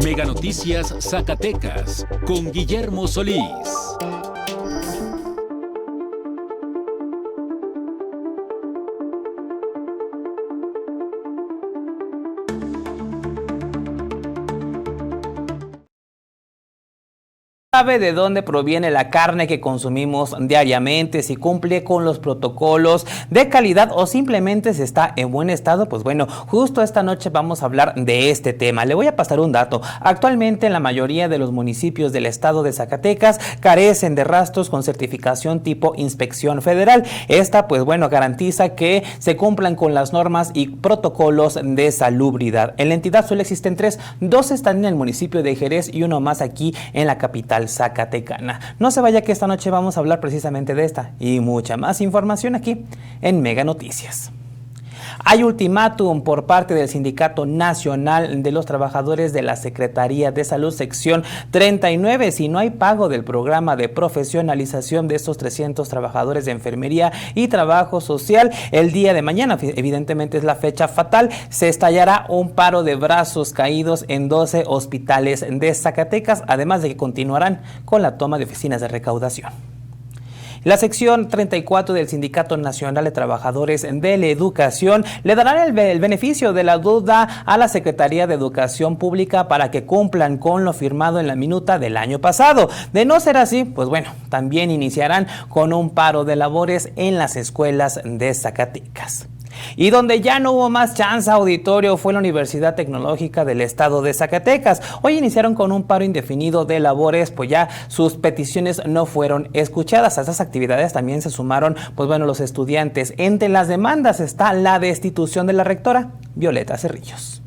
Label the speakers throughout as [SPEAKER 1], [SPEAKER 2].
[SPEAKER 1] Mega Noticias Zacatecas con Guillermo Solís.
[SPEAKER 2] ¿Sabe de dónde proviene la carne que consumimos diariamente? Si cumple con los protocolos de calidad o simplemente si está en buen estado. Pues bueno, justo esta noche vamos a hablar de este tema. Le voy a pasar un dato. Actualmente la mayoría de los municipios del estado de Zacatecas carecen de rastros con certificación tipo inspección federal. Esta pues bueno garantiza que se cumplan con las normas y protocolos de salubridad. En la entidad solo existen 3, 2 están en el municipio de Jerez y uno más aquí en la capital zacatecana. No se vaya que esta noche vamos a hablar precisamente de esta y mucha más información aquí en Mega Noticias. Hay ultimátum por parte del Sindicato Nacional de los Trabajadores de la Secretaría de Salud, sección 39. Si no hay pago del programa de profesionalización de estos 300 trabajadores de enfermería y trabajo social, el día de mañana, evidentemente es la fecha fatal, se estallará un paro de brazos caídos en 12 hospitales de Zacatecas, además de que continuarán con la toma de oficinas de recaudación. La sección 34 del Sindicato Nacional de Trabajadores de la Educación le dará el beneficio de la duda a la Secretaría de Educación Pública para que cumplan con lo firmado en la minuta del año pasado. De no ser así, pues bueno, también iniciarán con un paro de labores en las escuelas de Zacatecas. Y donde ya no hubo más chance auditorio fue la Universidad Tecnológica del Estado de Zacatecas. Hoy iniciaron con un paro indefinido de labores, pues ya sus peticiones no fueron escuchadas. A estas actividades también se sumaron, pues bueno, los estudiantes. Entre las demandas está la destitución de la rectora, Violeta Cerrillos.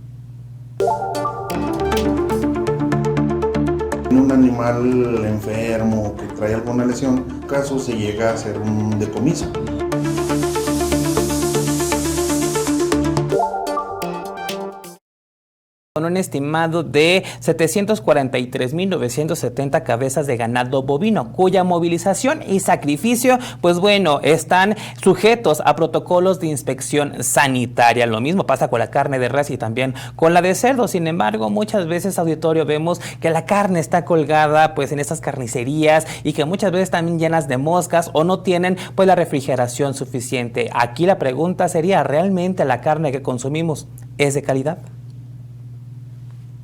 [SPEAKER 3] Un animal enfermo que trae alguna lesión, en caso se llega a hacer un decomiso.
[SPEAKER 2] Con un estimado de 743,970 cabezas de ganado bovino, cuya movilización y sacrificio, pues bueno, están sujetos a protocolos de inspección sanitaria. Lo mismo pasa con la carne de res y también con la de cerdo. Sin embargo, muchas veces, auditorio, vemos que la carne está colgada pues en estas carnicerías y que muchas veces están llenas de moscas o no tienen pues la refrigeración suficiente. Aquí la pregunta sería, ¿realmente la carne que consumimos es de calidad?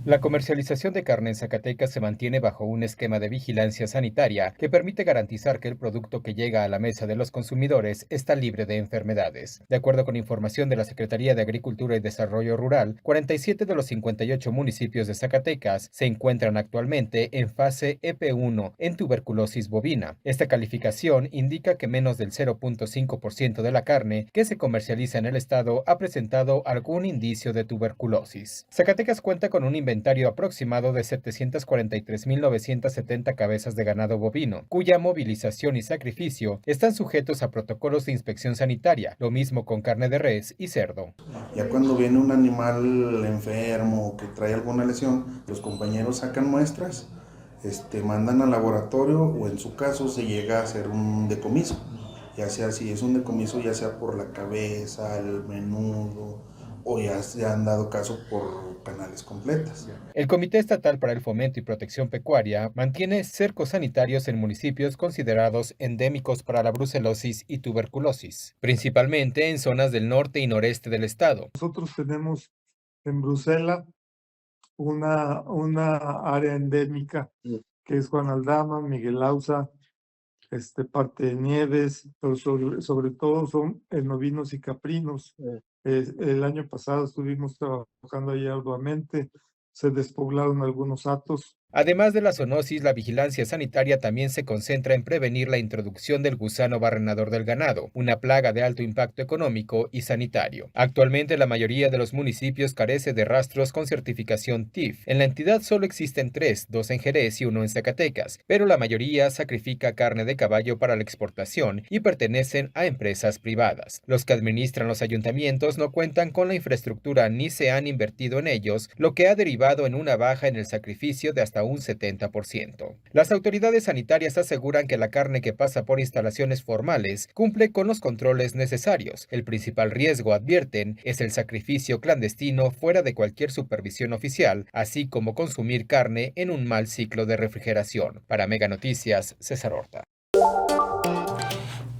[SPEAKER 4] La comercialización de carne en Zacatecas se mantiene bajo un esquema de vigilancia sanitaria que permite garantizar que el producto que llega a la mesa de los consumidores está libre de enfermedades. De acuerdo con información de la Secretaría de Agricultura y Desarrollo Rural, 47 de los 58 municipios de Zacatecas se encuentran actualmente en fase EP1 en tuberculosis bovina. Esta calificación indica que menos del 0.5% de la carne que se comercializa en el estado ha presentado algún indicio de tuberculosis. Zacatecas cuenta con un inventario aproximado de 743,970 cabezas de ganado bovino, cuya movilización y sacrificio están sujetos a protocolos de inspección sanitaria, lo mismo con carne de res y cerdo.
[SPEAKER 3] Ya cuando viene un animal enfermo que trae alguna lesión, los compañeros sacan muestras, mandan al laboratorio o en su caso se llega a hacer un decomiso, ya sea si es un decomiso ya sea por la cabeza, el menudo o ya se han dado caso por canales completas.
[SPEAKER 4] El Comité Estatal para el Fomento y Protección Pecuaria mantiene cercos sanitarios en municipios considerados endémicos para la brucelosis y tuberculosis, principalmente en zonas del norte y noreste del estado.
[SPEAKER 5] Nosotros tenemos en Bruselas una área endémica que es Juan Aldama, Miguel Auza, parte de Nieves, pero sobre todo son novinos y caprinos. El año pasado estuvimos trabajando ahí arduamente, se despoblaron algunos hatos.
[SPEAKER 4] Además de la zoonosis, la vigilancia sanitaria también se concentra en prevenir la introducción del gusano barrenador del ganado, una plaga de alto impacto económico y sanitario. Actualmente la mayoría de los municipios carece de rastros con certificación TIF. En la entidad solo existen 3, 2 en Jerez y 1 en Zacatecas, pero la mayoría sacrifica carne de caballo para la exportación y pertenecen a empresas privadas. Los que administran los ayuntamientos no cuentan con la infraestructura ni se han invertido en ellos, lo que ha derivado en una baja en el sacrificio de hasta hasta un 70%. Las autoridades sanitarias aseguran que la carne que pasa por instalaciones formales cumple con los controles necesarios. El principal riesgo, advierten, es el sacrificio clandestino fuera de cualquier supervisión oficial, así como consumir carne en un mal ciclo de refrigeración. Para Mega Noticias, César Horta.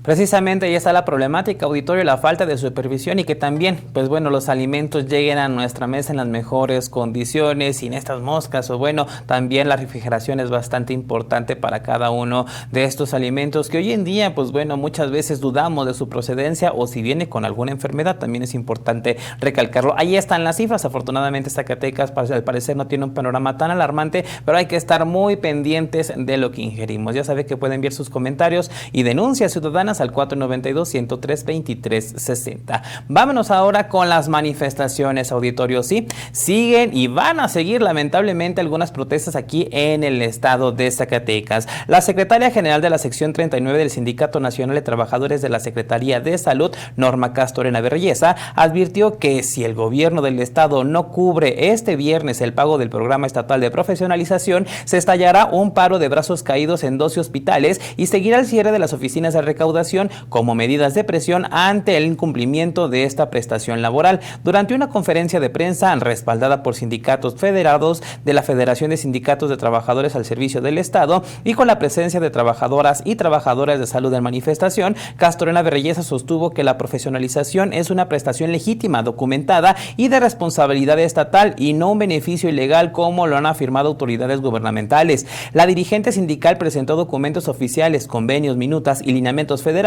[SPEAKER 2] Precisamente ahí está la problemática, auditorio, la falta de supervisión y que también, pues bueno, los alimentos lleguen a nuestra mesa en las mejores condiciones, sin estas moscas, o bueno, también la refrigeración es bastante importante para cada uno de estos alimentos que hoy en día, pues bueno, muchas veces dudamos de su procedencia o si viene con alguna enfermedad, también es importante recalcarlo. Ahí están las cifras, afortunadamente Zacatecas al parecer no tiene un panorama tan alarmante, pero hay que estar muy pendientes de lo que ingerimos. Ya sabe que pueden enviar sus comentarios y denuncias ciudadanas al 492-103-2360. Vámonos ahora con las manifestaciones, auditorio. Sí, siguen y van a seguir lamentablemente algunas protestas aquí en el estado de Zacatecas. La secretaria general de la sección 39 del Sindicato Nacional de Trabajadores de la Secretaría de Salud, Norma Castorena Berrellesa, advirtió que si el gobierno del estado no cubre este viernes el pago del programa estatal de profesionalización, se estallará un paro de brazos caídos en 12 hospitales y seguirá el cierre de las oficinas de recaudación como medidas de presión ante el incumplimiento de esta prestación laboral. Durante una conferencia de prensa respaldada por sindicatos federados de la Federación de Sindicatos de Trabajadores al Servicio del Estado y con la presencia de trabajadoras y trabajadores de salud en manifestación, Castorena Berrellesa sostuvo que la profesionalización es una prestación legítima, documentada y de responsabilidad estatal y no un beneficio ilegal como lo han afirmado autoridades gubernamentales. La dirigente sindical presentó documentos oficiales, convenios, minutas y lineamientos federales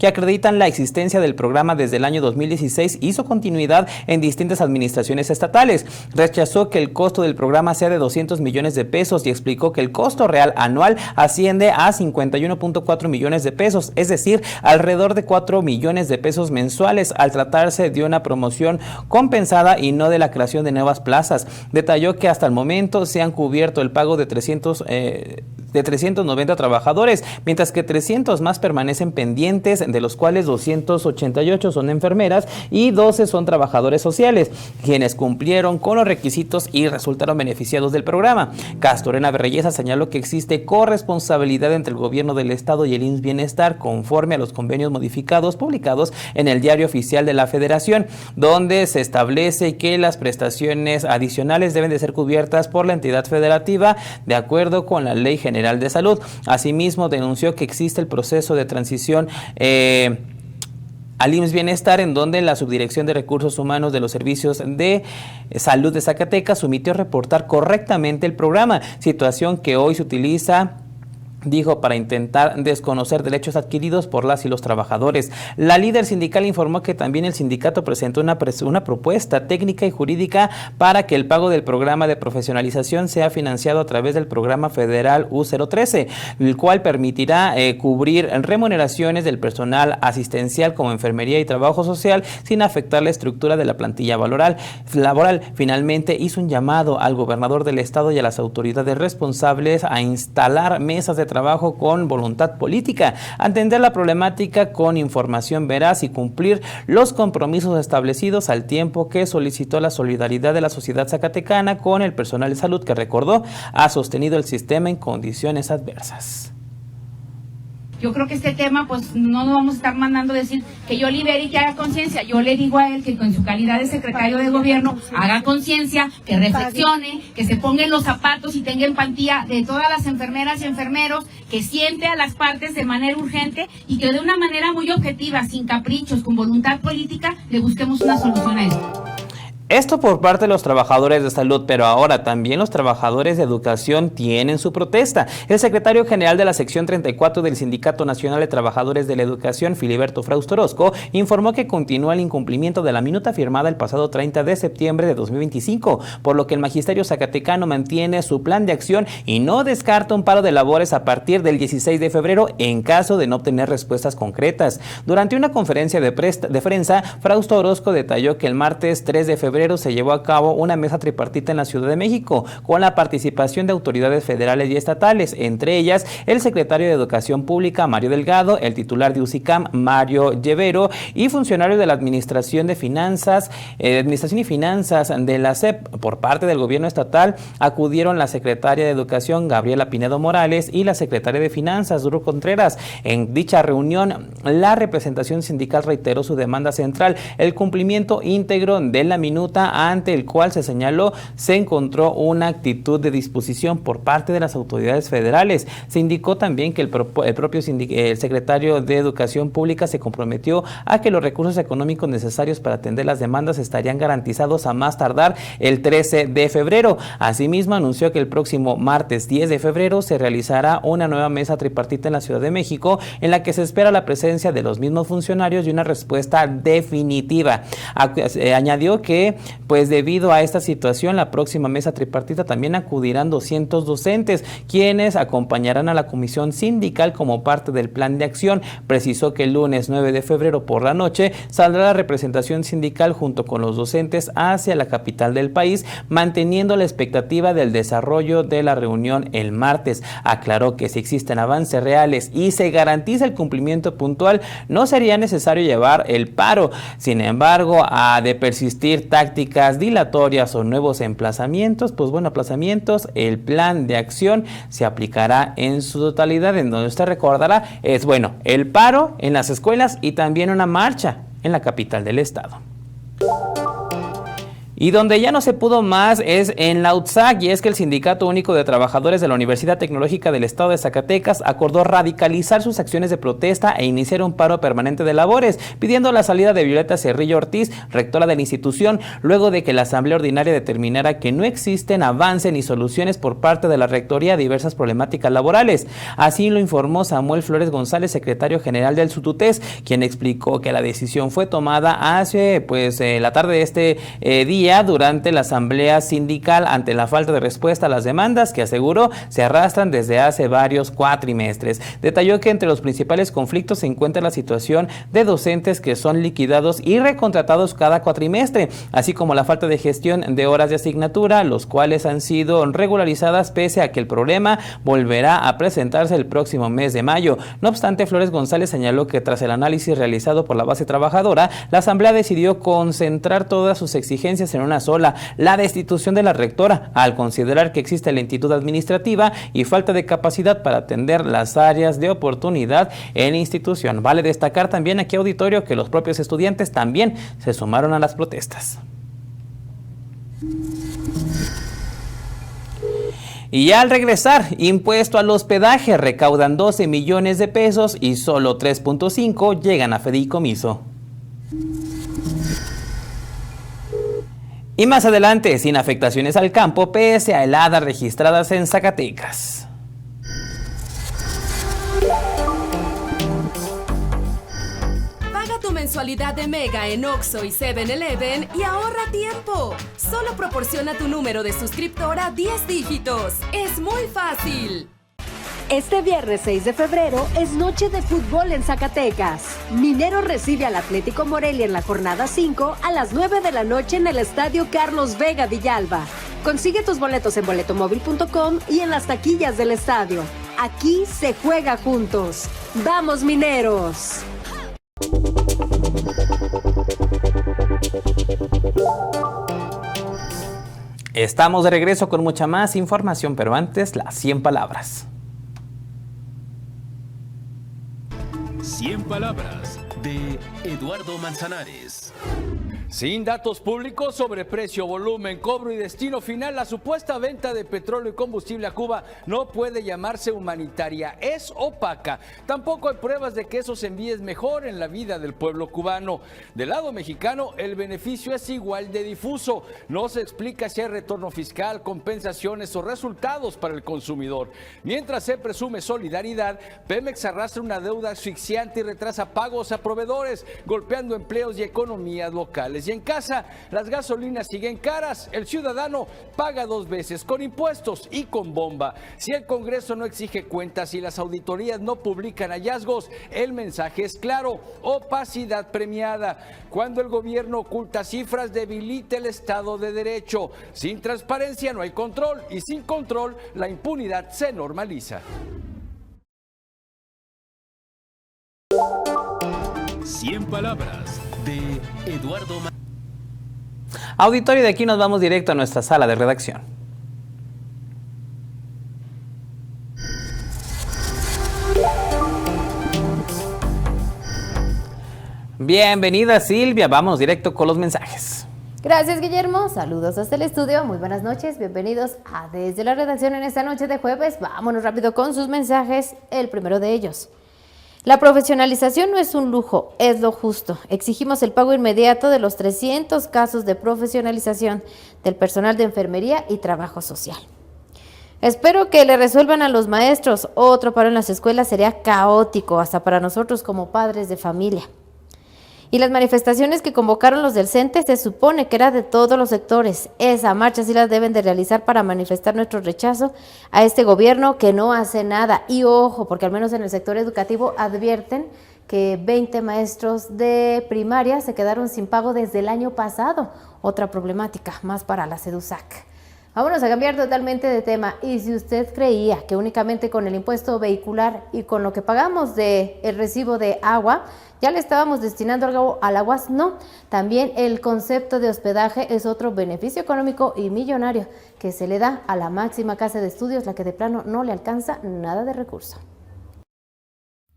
[SPEAKER 2] que acreditan la existencia del programa desde el año 2016 y su continuidad en distintas administraciones estatales. Rechazó que el costo del programa sea de 200 millones de pesos y explicó que el costo real anual asciende a 51.4 millones de pesos, es decir, alrededor de 4 millones de pesos mensuales al tratarse de una promoción compensada y no de la creación de nuevas plazas. Detalló que hasta el momento se han cubierto el pago de 390 trabajadores, mientras que 300 más permanecen pendientes, de los cuales 288 son enfermeras y 12 son trabajadores sociales, quienes cumplieron con los requisitos y resultaron beneficiados del programa. Castorena Berrellesa señaló que existe corresponsabilidad entre el gobierno del estado y el IMSS Bienestar conforme a los convenios modificados publicados en el Diario Oficial de la Federación, donde se establece que las prestaciones adicionales deben de ser cubiertas por la entidad federativa de acuerdo con la Ley General de Salud. Asimismo, denunció que existe el proceso de transición al IMSS Bienestar, en donde la Subdirección de Recursos Humanos de los Servicios de Salud de Zacatecas omitió reportar correctamente el programa, situación que hoy se utiliza, dijo, para intentar desconocer derechos adquiridos por las y los trabajadores. La líder sindical informó que también el sindicato presentó una propuesta técnica y jurídica para que el pago del programa de profesionalización sea financiado a través del programa federal U013, el cual permitirá cubrir remuneraciones del personal asistencial como enfermería y trabajo social sin afectar la estructura de la plantilla laboral. Finalmente hizo un llamado al gobernador del estado y a las autoridades responsables a instalar mesas de trabajo con voluntad política, atender la problemática con información veraz y cumplir los compromisos establecidos, al tiempo que solicitó la solidaridad de la sociedad zacatecana con el personal de salud que, recordó, ha sostenido el sistema en condiciones adversas.
[SPEAKER 6] Yo creo que este tema, pues no nos vamos a estar mandando decir que yo libere y que haga conciencia. Yo le digo a él que con su calidad de secretario de gobierno haga conciencia, que reflexione, que se ponga en los zapatos y tenga empatía de todas las enfermeras y enfermeros, que siente a las partes de manera urgente y que de una manera muy objetiva, sin caprichos, con voluntad política, le busquemos una solución a esto.
[SPEAKER 2] Esto por parte de los trabajadores de salud, pero ahora también los trabajadores de educación tienen su protesta. El secretario general de la sección 34 del Sindicato Nacional de Trabajadores de la Educación, Filiberto Frausto Orozco, informó que continúa el incumplimiento de la minuta firmada el pasado 30 de septiembre de 2025, por lo que el magisterio zacatecano mantiene su plan de acción y no descarta un paro de labores a partir del 16 de febrero en caso de no obtener respuestas concretas. Durante una conferencia de prensa, Frausto Orozco detalló que el martes 3 de febrero febrero se llevó a cabo una mesa tripartita en la Ciudad de México, con la participación de autoridades federales y estatales, entre ellas el secretario de Educación Pública, Mario Delgado, el titular de UCICAM, Mario Llevero, y funcionarios de la Administración y Finanzas de la SEP. Por parte del gobierno estatal acudieron la secretaria de Educación, Gabriela Pinedo Morales, y la secretaria de Finanzas, Duro Contreras. En dicha reunión, la representación sindical reiteró su demanda central, el cumplimiento íntegro de la minuta, ante el cual se señaló se encontró una actitud de disposición por parte de las autoridades federales. Se indicó también que el secretario de Educación Pública se comprometió a que los recursos económicos necesarios para atender las demandas estarían garantizados a más tardar el 13 de febrero. Asimismo, anunció que el próximo martes 10 de febrero se realizará una nueva mesa tripartita en la Ciudad de México, en la que se espera la presencia de los mismos funcionarios y una respuesta definitiva. Añadió que, pues debido a esta situación, la próxima mesa tripartita también acudirán 200 docentes, quienes acompañarán a la comisión sindical como parte del plan de acción. Precisó que el lunes 9 de febrero por la noche saldrá la representación sindical junto con los docentes hacia la capital del país, manteniendo la expectativa del desarrollo de la reunión el martes. Aclaró que si existen avances reales y se garantiza el cumplimiento puntual, no sería necesario llevar el paro. Sin embargo, de persistir tácticas dilatorias o nuevos emplazamientos, el plan de acción se aplicará en su totalidad. En donde usted recordará es, el paro en las escuelas y también una marcha en la capital del estado. Y donde ya no se pudo más es en la UTSAC, y es que el Sindicato Único de Trabajadores de la Universidad Tecnológica del Estado de Zacatecas acordó radicalizar sus acciones de protesta e iniciar un paro permanente de labores, pidiendo la salida de Violeta Cerrillo Ortiz, rectora de la institución, luego de que la Asamblea Ordinaria determinara que no existen avances ni soluciones por parte de la Rectoría a diversas problemáticas laborales. Así lo informó Samuel Flores González, secretario general del SUTUTES, quien explicó que la decisión fue tomada hace la tarde de este día, durante la asamblea sindical, ante la falta de respuesta a las demandas que, aseguró, se arrastran desde hace varios cuatrimestres. Detalló que entre los principales conflictos se encuentra la situación de docentes que son liquidados y recontratados cada cuatrimestre, así como la falta de gestión de horas de asignatura, los cuales han sido regularizadas pese a que el problema volverá a presentarse el próximo mes de mayo. No obstante, Flores González señaló que tras el análisis realizado por la base trabajadora, la asamblea decidió concentrar todas sus exigencias en una sola: la destitución de la rectora, al considerar que existe lentitud administrativa y falta de capacidad para atender las áreas de oportunidad en la institución. Vale destacar también aquí, auditorio, que los propios estudiantes también se sumaron a las protestas. Y al regresar, impuesto al hospedaje, recaudan 12 millones de pesos y solo 3.5 llegan a fideicomiso. Y más adelante, sin afectaciones al campo, pese a heladas registradas en Zacatecas.
[SPEAKER 7] Paga tu mensualidad de Mega en Oxxo y 7-Eleven y ahorra tiempo. Solo proporciona tu número de suscriptora 10 dígitos. Es muy fácil.
[SPEAKER 8] Este viernes 6 de febrero es noche de fútbol en Zacatecas. Mineros recibe al Atlético Morelia en la jornada 5 a las 9 de la noche en el Estadio Carlos Vega Villalba. Consigue tus boletos en boletomóvil.com y en las taquillas del estadio. Aquí se juega juntos. ¡Vamos, Mineros!
[SPEAKER 2] Estamos de regreso con mucha más información, pero antes las 100 palabras.
[SPEAKER 1] 100 palabras de Eduardo Manzanares.
[SPEAKER 9] Sin datos públicos sobre precio, volumen, cobro y destino final, la supuesta venta de petróleo y combustible a Cuba no puede llamarse humanitaria, es opaca. Tampoco hay pruebas de que esos envíes mejoren la vida del pueblo cubano. Del lado mexicano, el beneficio es igual de difuso. No se explica si hay retorno fiscal, compensaciones o resultados para el consumidor. Mientras se presume solidaridad, Pemex arrastra una deuda asfixiante y retrasa pagos a proveedores, golpeando empleos y economías locales. mensuales. Y en casa, las gasolinas siguen caras. El ciudadano paga 2 veces, con impuestos y con bomba. Si el Congreso no exige cuentas y las auditorías no publican hallazgos, el mensaje es claro: opacidad premiada. Cuando el gobierno oculta cifras, debilita el Estado de Derecho. Sin transparencia no hay control, y sin control la impunidad se normaliza.
[SPEAKER 1] 100 palabras de Eduardo.
[SPEAKER 2] Auditorio, de aquí nos vamos directo a nuestra sala de redacción. Bienvenida, Silvia, vamos directo con los mensajes.
[SPEAKER 10] Gracias, Guillermo. Saludos hasta el estudio. Muy buenas noches. Bienvenidos a Desde la Redacción en esta noche de jueves. Vámonos rápido con sus mensajes. El primero de ellos: la profesionalización no es un lujo, es lo justo. Exigimos el pago inmediato de los 300 casos de profesionalización del personal de enfermería y trabajo social. Espero que le resuelvan a los maestros. Otro paro en las escuelas sería caótico, hasta para nosotros como padres de familia. Y las manifestaciones que convocaron los del CENTE se supone que era de todos los sectores. Esa marcha sí las deben de realizar para manifestar nuestro rechazo a este gobierno que no hace nada. Y ojo, porque al menos en el sector educativo advierten que 20 maestros de primaria se quedaron sin pago desde el año pasado. Otra problemática más para la SEDUSAC. Vámonos a cambiar totalmente de tema. Y si usted creía que únicamente con el impuesto vehicular y con lo que pagamos de el recibo de agua ya le estábamos destinando algo al agua, no. También el concepto de hospedaje es otro beneficio económico y millonario que se le da a la máxima casa de estudios, la que de plano no le alcanza nada de recurso.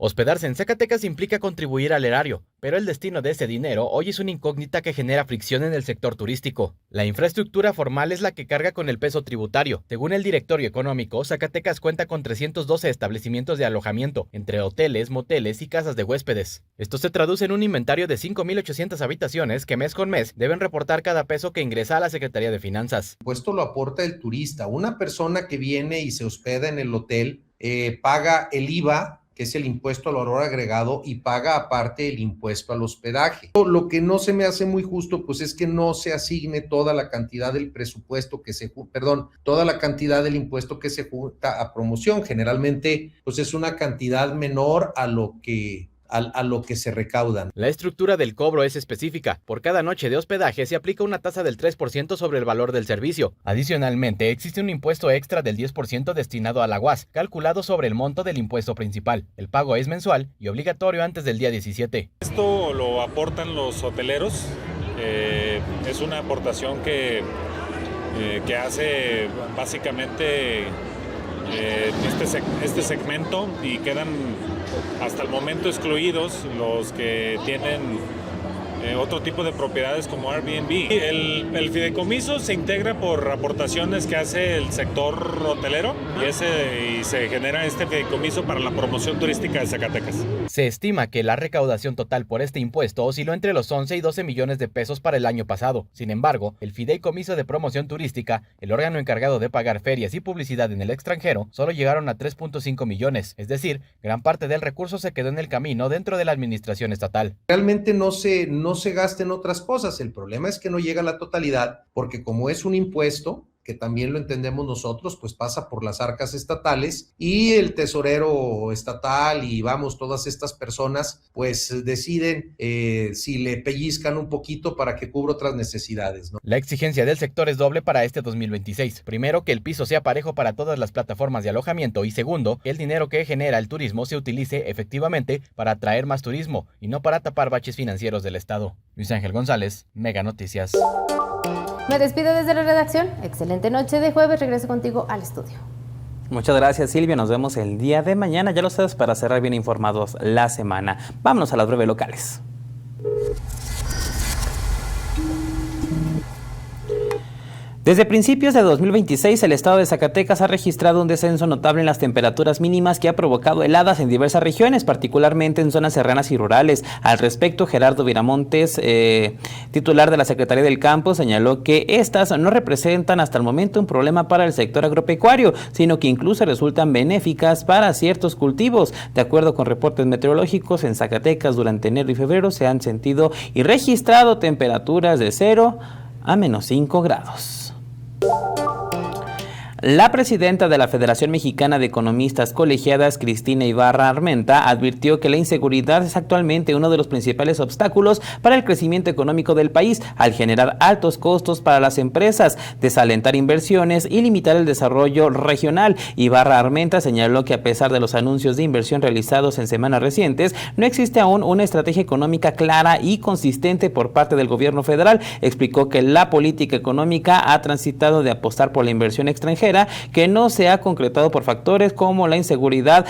[SPEAKER 11] Hospedarse en Zacatecas implica contribuir al erario, pero el destino de ese dinero hoy es una incógnita que genera fricción en el sector turístico. La infraestructura formal es la que carga con el peso tributario. Según el Directorio Económico, Zacatecas cuenta con 312 establecimientos de alojamiento, entre hoteles, moteles y casas de huéspedes. Esto se traduce en un inventario de 5,800 habitaciones que mes con mes deben reportar cada peso que ingresa a la Secretaría de Finanzas.
[SPEAKER 12] Esto lo aporta el turista. Una persona que viene y se hospeda en el hotel paga el IVA, que es el impuesto al valor agregado, y paga aparte el impuesto al hospedaje. Lo que no se me hace muy justo, pues es que no se asigne toda la cantidad del presupuesto que toda la cantidad del impuesto que se junta a promoción. Generalmente, pues es una cantidad menor a lo que se recaudan.
[SPEAKER 11] La estructura del cobro es específica. Por cada noche de hospedaje se aplica una tasa del 3% sobre el valor del servicio. Adicionalmente, existe un impuesto extra del 10% destinado a la UAS, calculado sobre el monto del impuesto principal. El pago es mensual y obligatorio antes del día 17.
[SPEAKER 13] Esto lo aportan los hoteleros. Es una aportación que hace básicamente este segmento, y quedan hasta el momento excluidos los que tienen otro tipo de propiedades como Airbnb. El fideicomiso se integra por aportaciones que hace el sector hotelero y se genera este fideicomiso para la promoción turística de Zacatecas.
[SPEAKER 11] Se estima que la recaudación total por este impuesto osciló entre los 11 y 12 millones de pesos para el año pasado. Sin embargo, el fideicomiso de promoción turística, el órgano encargado de pagar ferias y publicidad en el extranjero, solo llegaron a 3.5 millones. Es decir, gran parte del recurso se quedó en el camino dentro de la administración estatal.
[SPEAKER 12] Realmente no se gasta en otras cosas. El problema es que no llega a la totalidad, porque como es un impuesto, que también lo entendemos nosotros, pues pasa por las arcas estatales, y el tesorero estatal y todas estas personas pues deciden si le pellizcan un poquito para que cubra otras necesidades, ¿no?
[SPEAKER 11] La exigencia del sector es doble para este 2026. Primero, que el piso sea parejo para todas las plataformas de alojamiento, y segundo, que el dinero que genera el turismo se utilice efectivamente para atraer más turismo y no para tapar baches financieros del Estado. Luis Ángel González, Mega Noticias.
[SPEAKER 10] Me despido desde la redacción. Excelente noche de jueves. Regreso contigo al estudio.
[SPEAKER 2] Muchas gracias, Silvia. Nos vemos el día de mañana. Ya lo sabes, para cerrar bien informados la semana. Vámonos a las breves locales. Desde principios de 2026, el estado de Zacatecas ha registrado un descenso notable en las temperaturas mínimas que ha provocado heladas en diversas regiones, particularmente en zonas serranas y rurales. Al respecto, Gerardo Viramontes, titular de la Secretaría del Campo, señaló que estas no representan hasta el momento un problema para el sector agropecuario, sino que incluso resultan benéficas para ciertos cultivos. De acuerdo con reportes meteorológicos, en Zacatecas durante enero y febrero se han sentido y registrado temperaturas de 0 a -5 grados. La presidenta de la Federación Mexicana de Economistas Colegiadas, Cristina Ibarra Armenta, advirtió que la inseguridad es actualmente uno de los principales obstáculos para el crecimiento económico del país, al generar altos costos para las empresas, desalentar inversiones y limitar el desarrollo regional. Ibarra Armenta señaló que a pesar de los anuncios de inversión realizados en semanas recientes, no existe aún una estrategia económica clara y consistente por parte del gobierno federal. Explicó que la política económica ha transitado de apostar por la inversión extranjera, que no se ha concretado por factores como la inseguridad,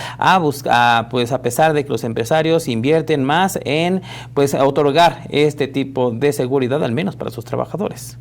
[SPEAKER 2] pues a pesar de que los empresarios invierten más en pues otorgar este tipo de seguridad, al menos para sus trabajadores.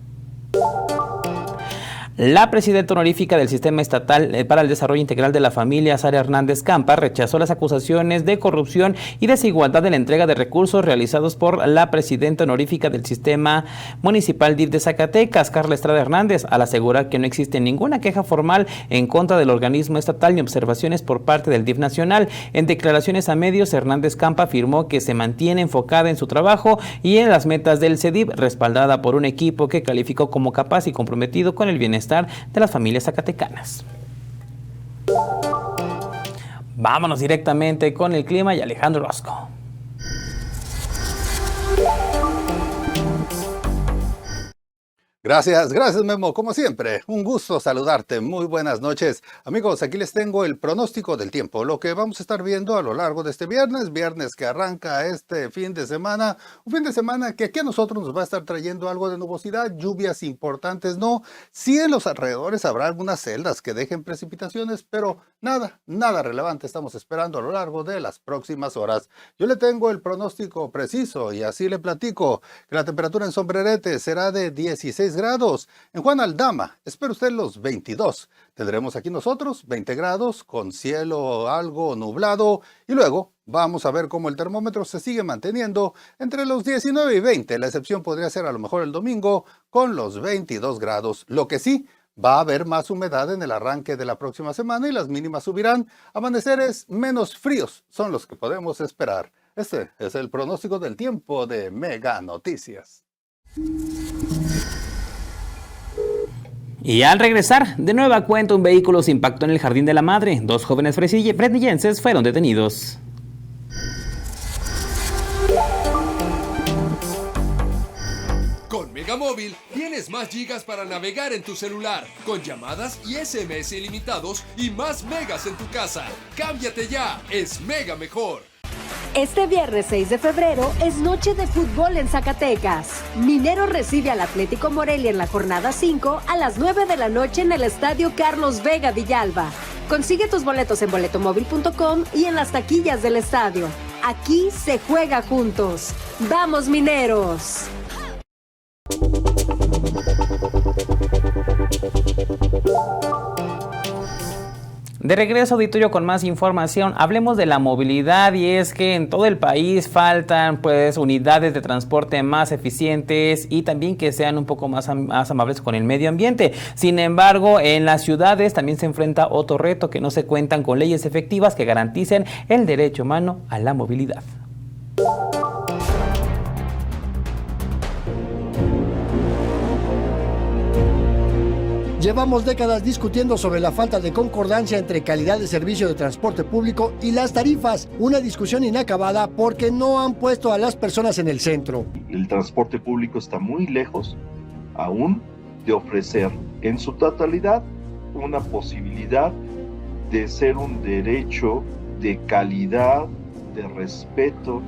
[SPEAKER 2] La presidenta honorífica del Sistema Estatal para el Desarrollo Integral de la Familia, Sara Hernández Campa, rechazó las acusaciones de corrupción y desigualdad en la entrega de recursos realizados por la presidenta honorífica del Sistema Municipal DIF de Zacatecas, Carla Estrada Hernández, al asegurar que no existe ninguna queja formal en contra del organismo estatal ni observaciones por parte del DIF nacional. En declaraciones a medios, Hernández Campa afirmó que se mantiene enfocada en su trabajo y en las metas del CEDIF, respaldada por un equipo que calificó como capaz y comprometido con el bienestar de las familias zacatecanas. Vámonos directamente con el clima y Alejandro Orozco.
[SPEAKER 14] Gracias Memo, como siempre, un gusto saludarte, muy buenas noches. Amigos, aquí les tengo el pronóstico del tiempo, lo que vamos a estar viendo a lo largo de este viernes que arranca este fin de semana, un fin de semana que aquí a nosotros nos va a estar trayendo algo de nubosidad, lluvias importantes, no, sí en los alrededores habrá algunas celdas que dejen precipitaciones, pero nada relevante estamos esperando a lo largo de las próximas horas. Yo le tengo el pronóstico preciso y así le platico que la temperatura en Sombrerete será de 16 grados. En Juan Aldama, espera usted los 22. Tendremos aquí nosotros 20 grados con cielo algo nublado y luego vamos a ver cómo el termómetro se sigue manteniendo entre los 19 y 20. La excepción podría ser a lo mejor el domingo con los 22 grados. Lo que sí, va a haber más humedad en el arranque de la próxima semana y las mínimas subirán. Amaneceres menos fríos son los que podemos esperar. Este es el pronóstico del tiempo de Mega Noticias.
[SPEAKER 2] Y al regresar, de nueva cuenta un vehículo se impactó en el Jardín de la Madre. 2 jóvenes fresnillenses fueron detenidos.
[SPEAKER 15] Con Megamóvil tienes más gigas para navegar en tu celular, con llamadas y SMS ilimitados y más megas en tu casa. ¡Cámbiate ya! ¡Es Mega mejor!
[SPEAKER 8] Este viernes 6 de febrero es noche de fútbol en Zacatecas. Minero recibe al Atlético Morelia en la jornada 5 a las 9 de la noche en el estadio Carlos Vega Villalba. Consigue tus boletos en boletomóvil.com y en las taquillas del estadio. Aquí se juega juntos. ¡Vamos, mineros!
[SPEAKER 2] De regreso, auditorio, con más información. Hablemos de la movilidad, y es que en todo el país faltan pues unidades de transporte más eficientes y también que sean un poco más amables con el medio ambiente. Sin embargo, en las ciudades también se enfrenta otro reto, que no se cuentan con leyes efectivas que garanticen el derecho humano a la movilidad.
[SPEAKER 16] Llevamos décadas discutiendo sobre la falta de concordancia entre calidad de servicio de transporte público y las tarifas, una discusión inacabada porque no han puesto a las personas en el centro.
[SPEAKER 17] El transporte público está muy lejos aún de ofrecer en su totalidad una posibilidad de ser un derecho de calidad, de respeto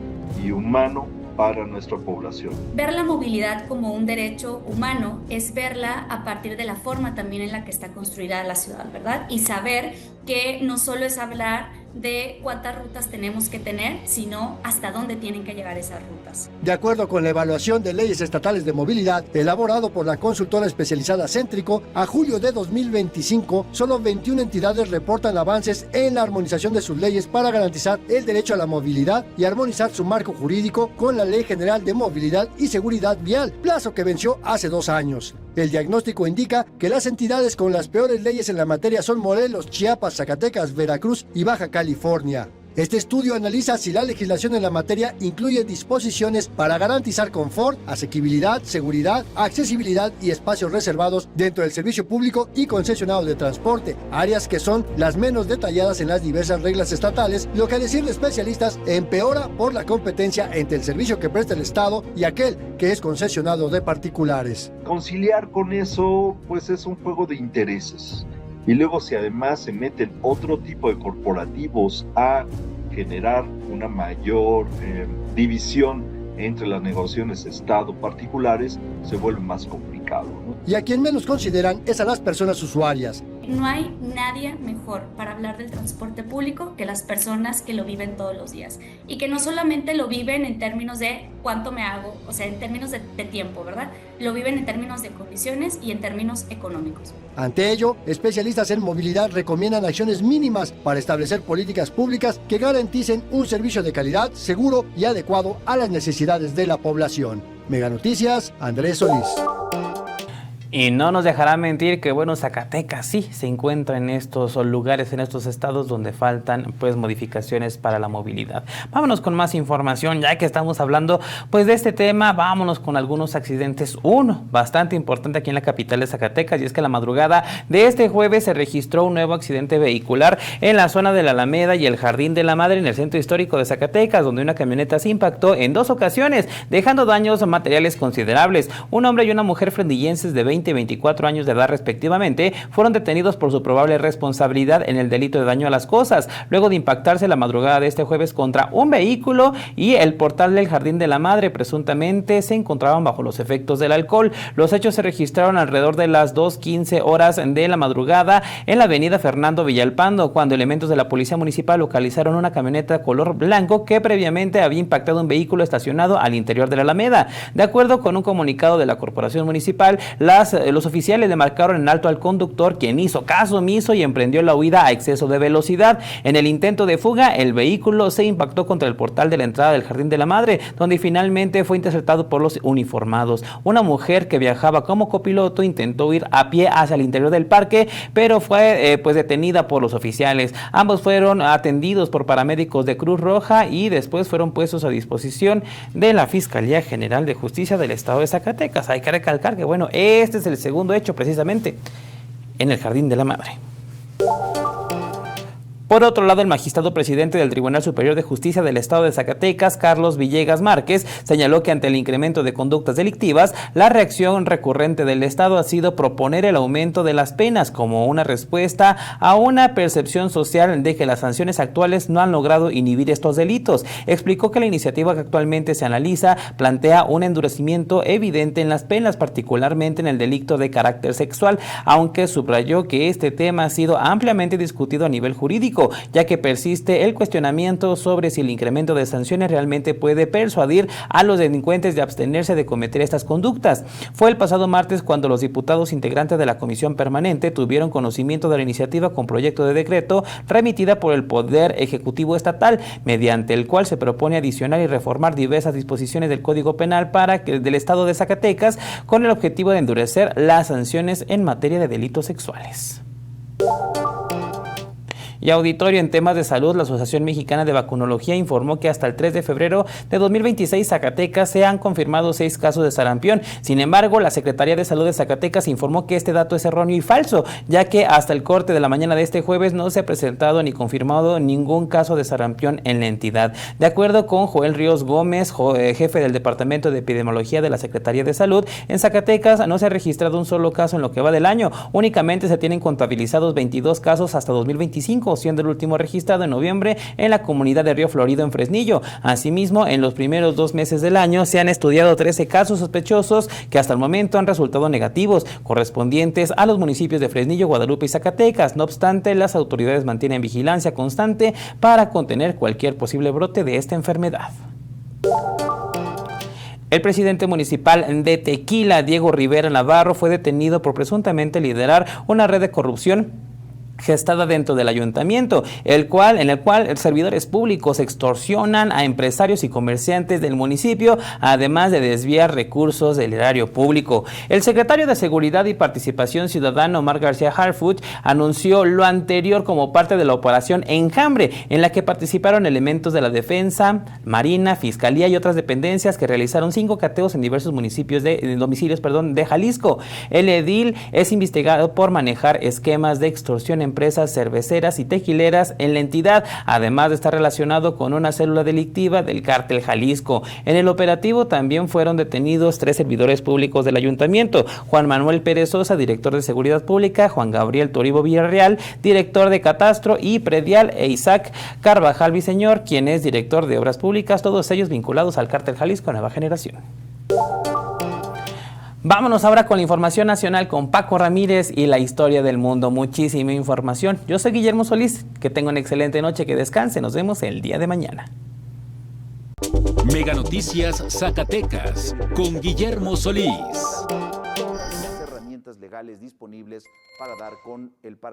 [SPEAKER 17] y humano para nuestra población.
[SPEAKER 18] Ver la movilidad como un derecho humano es verla a partir de la forma también en la que está construida la ciudad, ¿verdad? Y saber que no solo es hablar de cuántas rutas tenemos que tener, sino hasta dónde tienen que llegar esas rutas.
[SPEAKER 16] De acuerdo con la evaluación de leyes estatales de movilidad elaborado por la consultora especializada Céntrico, a julio de 2025, solo 21 entidades reportan avances en la armonización de sus leyes para garantizar el derecho a la movilidad y armonizar su marco jurídico con la Ley General de Movilidad y Seguridad Vial, plazo que venció hace 2 años. El diagnóstico indica que las entidades con las peores leyes en la materia son Morelos, Chiapas, Zacatecas, Veracruz y Baja California. Este estudio analiza si la legislación en la materia incluye disposiciones para garantizar confort, asequibilidad, seguridad, accesibilidad y espacios reservados dentro del servicio público y concesionado de transporte, áreas que son las menos detalladas en las diversas reglas estatales, lo que a decir de especialistas empeora por la competencia entre el servicio que presta el Estado y aquel que es concesionado de particulares.
[SPEAKER 17] Conciliar con eso, pues es un juego de intereses. Y luego si además se meten otro tipo de corporativos a generar una mayor división entre las negociaciones Estado-particulares, se vuelve más complicado, ¿no?
[SPEAKER 16] Y a quien menos consideran es a las personas usuarias.
[SPEAKER 18] No hay nadie mejor para hablar del transporte público que las personas que lo viven todos los días. Y que no solamente lo viven en términos de cuánto me hago, o sea, en términos de tiempo, ¿verdad? Lo viven en términos de condiciones y en términos económicos.
[SPEAKER 16] Ante ello, especialistas en movilidad recomiendan acciones mínimas para establecer políticas públicas que garanticen un servicio de calidad, seguro y adecuado a las necesidades de la población. Mega Noticias, Andrés Solís.
[SPEAKER 2] Y no nos dejará mentir que, bueno, Zacatecas sí se encuentra en estos lugares, en estos estados donde faltan, pues, modificaciones para la movilidad. Vámonos con más información, ya que estamos hablando, pues, de este tema. Vámonos con algunos accidentes. Uno bastante importante aquí en la capital de Zacatecas, y es que la madrugada de este jueves se registró un nuevo accidente vehicular en la zona de la Alameda y el Jardín de la Madre, en el centro histórico de Zacatecas, donde una camioneta se impactó en 2 ocasiones, dejando daños materiales considerables. Un hombre y una mujer frenillenses de 20 y 24 años de edad respectivamente fueron detenidos por su probable responsabilidad en el delito de daño a las cosas, luego de impactarse la madrugada de este jueves contra un vehículo y el portal del Jardín de la Madre. Presuntamente se encontraban bajo los efectos del alcohol. Los hechos se registraron alrededor de las 2:15 horas de la madrugada en la avenida Fernando Villalpando, cuando elementos de la policía municipal localizaron una camioneta color blanco que previamente había impactado un vehículo estacionado al interior de la Alameda. De acuerdo con un comunicado de la corporación municipal, los oficiales le marcaron en alto al conductor, quien hizo caso omiso y emprendió la huida a exceso de velocidad. En el intento de fuga, el vehículo se impactó contra el portal de la entrada del Jardín de la Madre, donde finalmente fue interceptado por los uniformados. Una mujer que viajaba como copiloto intentó huir a pie hacia el interior del parque, pero fue pues detenida por los oficiales. Ambos fueron atendidos por paramédicos de Cruz Roja y después fueron puestos a disposición de la Fiscalía General de Justicia del Estado de Zacatecas. Hay que recalcar que, bueno, este es el segundo hecho precisamente en el Jardín de la Madre. Por otro lado, el magistrado presidente del Tribunal Superior de Justicia del Estado de Zacatecas, Carlos Villegas Márquez, señaló que ante el incremento de conductas delictivas, la reacción recurrente del Estado ha sido proponer el aumento de las penas como una respuesta a una percepción social de que las sanciones actuales no han logrado inhibir estos delitos. Explicó que la iniciativa que actualmente se analiza plantea un endurecimiento evidente en las penas, particularmente en el delito de carácter sexual, aunque subrayó que este tema ha sido ampliamente discutido a nivel jurídico, ya que persiste el cuestionamiento sobre si el incremento de sanciones realmente puede persuadir a los delincuentes de abstenerse de cometer estas conductas. Fue el pasado martes cuando los diputados integrantes de la Comisión Permanente tuvieron conocimiento de la iniciativa con proyecto de decreto remitida por el Poder Ejecutivo Estatal, mediante el cual se propone adicionar y reformar diversas disposiciones del Código Penal del Estado de Zacatecas con el objetivo de endurecer las sanciones en materia de delitos sexuales. Y auditorio, en temas de salud, la Asociación Mexicana de Vacunología informó que hasta el 3 de febrero de 2026 Zacatecas se han confirmado 6 casos de sarampión. Sin embargo, la Secretaría de Salud de Zacatecas informó que este dato es erróneo y falso, ya que hasta el corte de la mañana de este jueves no se ha presentado ni confirmado ningún caso de sarampión en la entidad. De acuerdo con Joel Ríos Gómez, jefe del Departamento de Epidemiología de la Secretaría de Salud, en Zacatecas no se ha registrado un solo caso en lo que va del año. Únicamente se tienen contabilizados 22 casos hasta 2025. trabajo, siendo el último registrado en noviembre en la comunidad de Río Florido en Fresnillo. Asimismo, en los primeros 2 meses del año se han estudiado 13 casos sospechosos que hasta el momento han resultado negativos, correspondientes a los municipios de Fresnillo, Guadalupe y Zacatecas. No obstante, las autoridades mantienen vigilancia constante para contener cualquier posible brote de esta enfermedad. El presidente municipal de Tequila, Diego Rivera Navarro, fue detenido por presuntamente liderar una red de corrupción gestada dentro del ayuntamiento, en el cual servidores públicos extorsionan a empresarios y comerciantes del municipio, además de desviar recursos del erario público. El secretario de Seguridad y Participación Ciudadana, Omar García Harfuch, anunció lo anterior como parte de la operación Enjambre, en la que participaron elementos de la Defensa, Marina, Fiscalía y otras dependencias que realizaron 5 cateos en diversos municipios domicilios de Jalisco. El edil es investigado por manejar esquemas de extorsión en empresas cerveceras y tequileras en la entidad, además de estar relacionado con una célula delictiva del Cártel Jalisco. En el operativo también fueron detenidos 3 servidores públicos del ayuntamiento: Juan Manuel Pérez Sosa, director de Seguridad Pública; Juan Gabriel Toribo Villarreal, director de Catastro y Predial; e Isaac Carvajal Viseñor, quien es director de Obras Públicas, todos ellos vinculados al Cártel Jalisco Nueva Generación. Vámonos ahora con la información nacional con Paco Ramírez y la historia del mundo. Muchísima información. Yo soy Guillermo Solís. Que tenga una excelente noche, que descanse. Nos vemos el día de mañana.
[SPEAKER 1] Mega Noticias Zacatecas con Guillermo Solís.
[SPEAKER 19] Herramientas legales disponibles para dar con el